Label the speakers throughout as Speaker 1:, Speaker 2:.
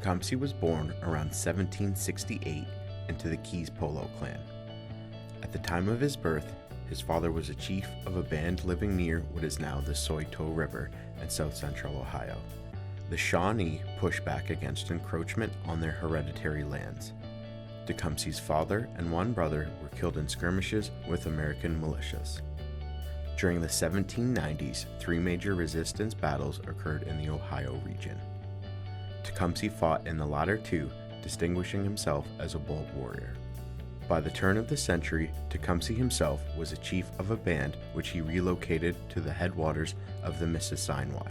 Speaker 1: Tecumseh was born around 1768 into the Keys Polo clan. At the time of his birth, his father was a chief of a band living near what is now the Soito River in south-central Ohio. The Shawnee pushed back against encroachment on their hereditary lands. Tecumseh's father and one brother were killed in skirmishes with American militias. During the 1790s, 3 major resistance battles occurred in the Ohio region. Tecumseh fought in the latter 2, distinguishing himself as a bold warrior. By the turn of the century, Tecumseh himself was a chief of a band which he relocated to the headwaters of the Mississippi.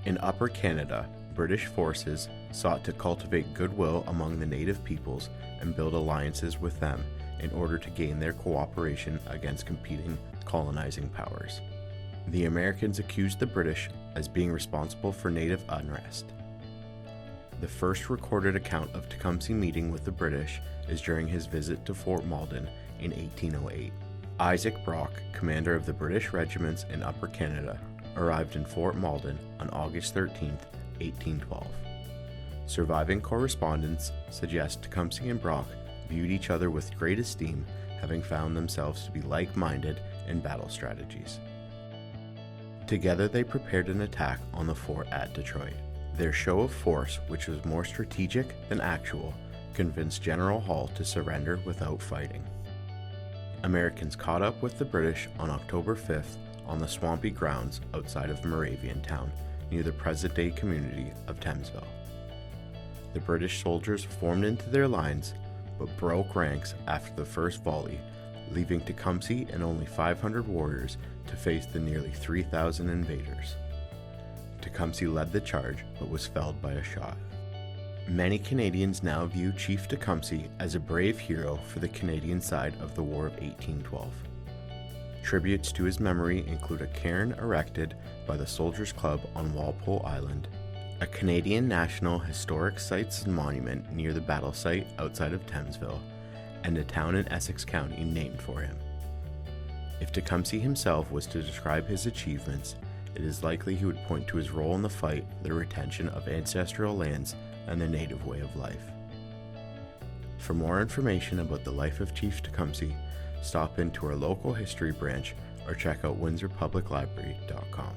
Speaker 1: In Upper Canada, British forces sought to cultivate goodwill among the native peoples and build alliances with them in order to gain their cooperation against competing colonizing powers. The Americans accused the British as being responsible for native unrest. The first recorded account of Tecumseh meeting with the British is during his visit to Fort Malden in 1808. Isaac Brock, commander of the British regiments in Upper Canada, arrived in Fort Malden on August 13, 1812. Surviving correspondence suggests Tecumseh and Brock viewed each other with great esteem, having found themselves to be like-minded in battle strategies. Together they prepared an attack on the fort at Detroit. Their show of force, which was more strategic than actual, convinced General Hall to surrender without fighting. Americans caught up with the British on October 5th on the swampy grounds outside of Moraviantown, near the present-day community of Thamesville. The British soldiers formed into their lines, but broke ranks after the first volley, leaving Tecumseh and only 500 warriors to face the nearly 3,000 invaders. Tecumseh led the charge, but was felled by a shot. Many Canadians now view Chief Tecumseh as a brave hero for the Canadian side of the War of 1812. Tributes to his memory include a cairn erected by the Soldiers Club on Walpole Island, a Canadian National Historic Sites and Monument near the battle site outside of Thamesville, and a town in Essex County named for him. If Tecumseh himself was to describe his achievements, it is likely he would point to his role in the fight for the retention of ancestral lands and their native way of life. For more information about the life of Chief Tecumseh, stop into our local history branch or check out windsorpubliclibrary.com.